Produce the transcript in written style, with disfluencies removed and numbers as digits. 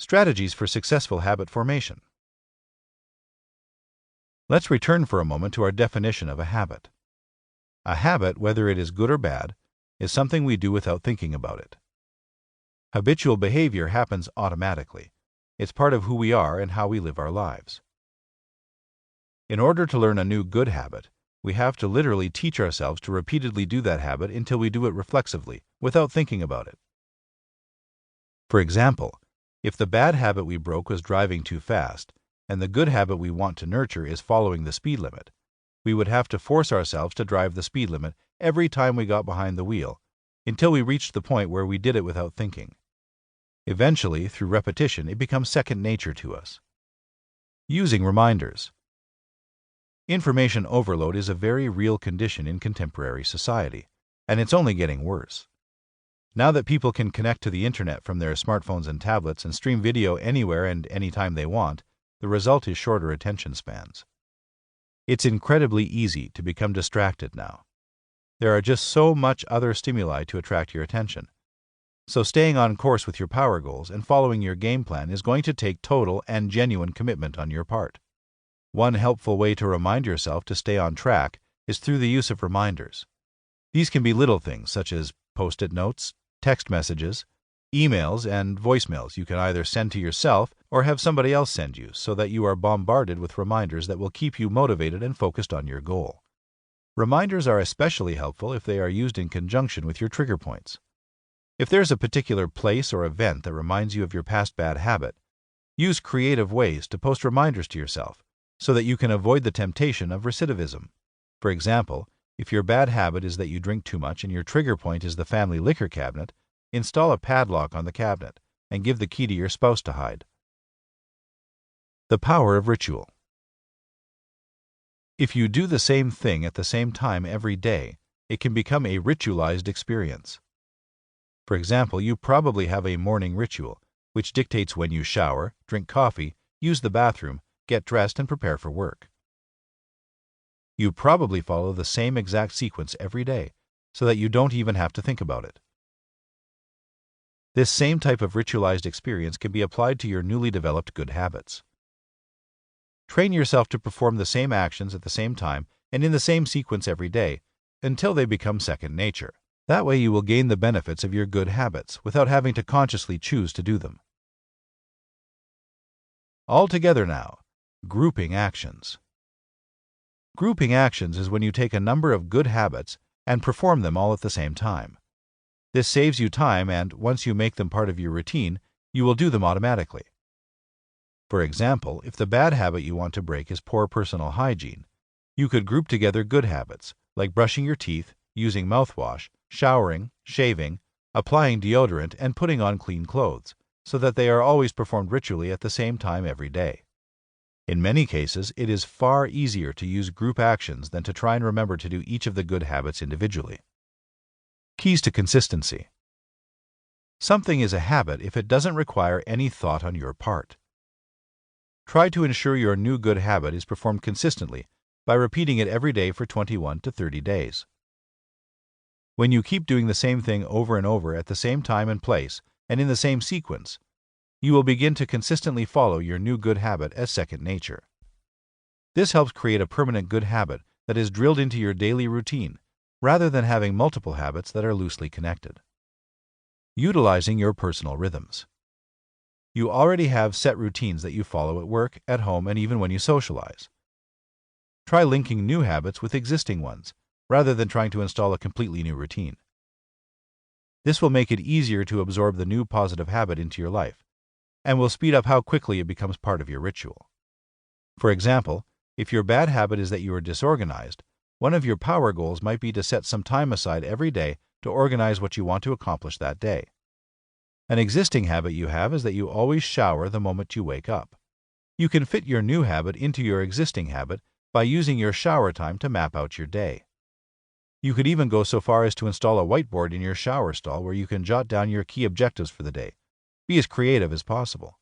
Strategies for successful habit formation. Let's return for a moment to our definition of a habit. A habit, whether it is good or bad, is something we do without thinking about it. Habitual behavior happens automatically. It's part of who we are and how we live our lives. In order to learn a new good habit, we have to literally teach ourselves to repeatedly do that habit until we do it reflexively, without thinking about it. For example, if the bad habit we broke was driving too fast, and the good habit we want to nurture is following the speed limit, we would have to force ourselves to drive the speed limit every time we got behind the wheel, until we reached the point where we did it without thinking. Eventually, through repetition, it becomes second nature to us. Using reminders. Information overload is a very real condition in contemporary society, and it's only getting worse. Now that people can connect to the internet from their smartphones and tablets and stream video anywhere and anytime they want, the result is shorter attention spans. It's incredibly easy to become distracted now. There are just so much other stimuli to attract your attention. So staying on course with your power goals and following your game plan is going to take total and genuine commitment on your part. One helpful way to remind yourself to stay on track is through the use of reminders. These can be little things such as post-it notes, text messages, emails, and voicemails you can either send to yourself or have somebody else send you so that you are bombarded with reminders that will keep you motivated and focused on your goal. Reminders are especially helpful if they are used in conjunction with your trigger points. If there's a particular place or event that reminds you of your past bad habit, use creative ways to post reminders to yourself so that you can avoid the temptation of recidivism. For example, if your bad habit is that you drink too much and your trigger point is the family liquor cabinet, install a padlock on the cabinet and give the key to your spouse to hide. The power of ritual. If you do the same thing at the same time every day, it can become a ritualized experience. For example, you probably have a morning ritual, which dictates when you shower, drink coffee, use the bathroom, get dressed, and prepare for work. You probably follow the same exact sequence every day, so that you don't even have to think about it. This same type of ritualized experience can be applied to your newly developed good habits. Train yourself to perform the same actions at the same time and in the same sequence every day until they become second nature. That way you will gain the benefits of your good habits without having to consciously choose to do them. All together now, grouping actions. Grouping actions is when you take a number of good habits and perform them all at the same time. This saves you time, and once you make them part of your routine, you will do them automatically. For example, if the bad habit you want to break is poor personal hygiene, you could group together good habits like brushing your teeth, using mouthwash, showering, shaving, applying deodorant, and putting on clean clothes, so that they are always performed ritually at the same time every day. In many cases, it is far easier to use group actions than to try and remember to do each of the good habits individually. Keys to consistency. Something is a habit if it doesn't require any thought on your part. Try to ensure your new good habit is performed consistently by repeating it every day for 21 to 30 days. When you keep doing the same thing over and over at the same time and place and in the same sequence, you will begin to consistently follow your new good habit as second nature. This helps create a permanent good habit that is drilled into your daily routine, rather than having multiple habits that are loosely connected. Utilizing your personal rhythms. You already have set routines that you follow at work, at home, and even when you socialize. Try linking new habits with existing ones, rather than trying to install a completely new routine. This will make it easier to absorb the new positive habit into your life, and will speed up how quickly it becomes part of your ritual. For example, if your bad habit is that you are disorganized, one of your power goals might be to set some time aside every day to organize what you want to accomplish that day. An existing habit you have is that you always shower the moment you wake up. You can fit your new habit into your existing habit by using your shower time to map out your day. You could even go so far as to install a whiteboard in your shower stall where you can jot down your key objectives for the day. Be as creative as possible.